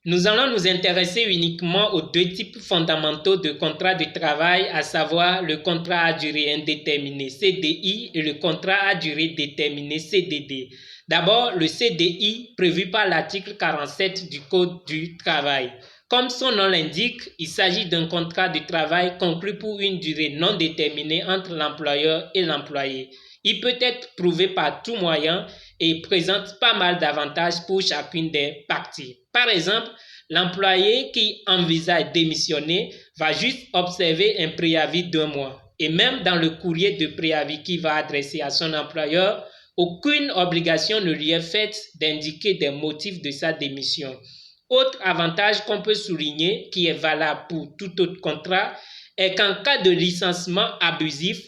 Nous allons nous intéresser uniquement aux deux types fondamentaux de contrat de travail, à savoir le contrat à durée indéterminée CDI et le contrat à durée déterminée CDD. D'abord, le CDI prévu par l'article 47 du Code du travail. Comme son nom l'indique, il s'agit d'un contrat de travail conclu pour une durée non déterminée entre l'employeur et l'employé. Il peut être prouvé par tout moyen et présente pas mal d'avantages pour chacune des parties. Par exemple, l'employé qui envisage de démissionner va juste observer un préavis d'1 mois. Et même dans le courrier de préavis qu'il va adresser à son employeur, aucune obligation ne lui est faite d'indiquer des motifs de sa démission. Autre avantage qu'on peut souligner, qui est valable pour tout autre contrat, est qu'en cas de licenciement abusif,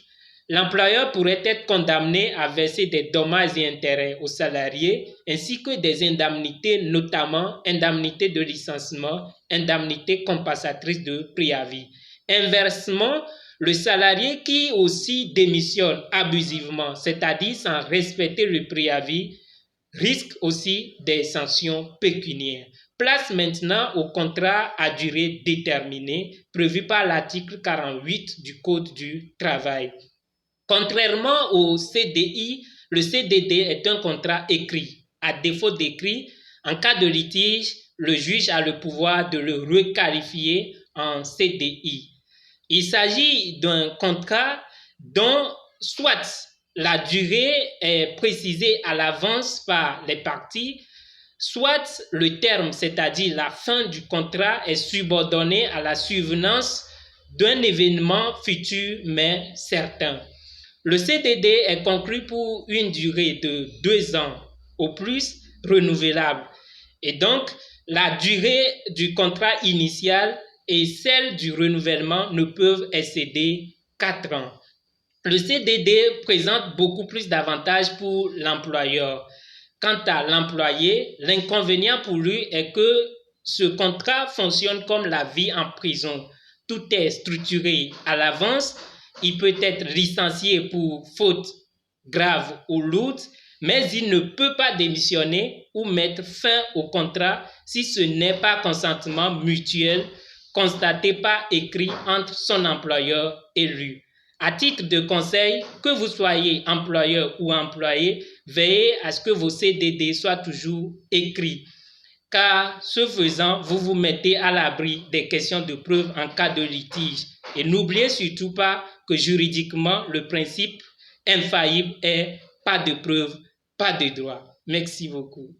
l'employeur pourrait être condamné à verser des dommages et intérêts aux salariés ainsi que des indemnités, notamment indemnités de licenciement, indemnités compensatrices de préavis. Inversement, le salarié qui aussi démissionne abusivement, c'est-à-dire sans respecter le préavis, risque aussi des sanctions pécuniaires. Place maintenant au contrat à durée déterminée prévu par l'article 48 du Code du travail. Contrairement au CDI, le CDD est un contrat écrit. À défaut d'écrit, en cas de litige, le juge a le pouvoir de le requalifier en CDI. Il s'agit d'un contrat dont soit la durée est précisée à l'avance par les parties, soit le terme, c'est-à-dire la fin du contrat, est subordonné à la survenance d'un événement futur mais certain. Le CDD est conclu pour une durée de 2 ans au plus, renouvelable. Et donc, la durée du contrat initial et celle du renouvellement ne peuvent excéder 4 ans. Le CDD présente beaucoup plus d'avantages pour l'employeur. Quant à l'employé, l'inconvénient pour lui est que ce contrat fonctionne comme la vie en prison. Tout est structuré à l'avance. Il peut être licencié pour faute grave ou lourde, mais il ne peut pas démissionner ou mettre fin au contrat si ce n'est pas consentement mutuel constaté par écrit entre son employeur et lui. À titre de conseil, que vous soyez employeur ou employé, veillez à ce que vos CDD soient toujours écrits, car ce faisant, vous vous mettez à l'abri des questions de preuve en cas de litige. Et n'oubliez surtout pas que juridiquement, le principe infaillible est pas de preuve, pas de droit. Merci beaucoup.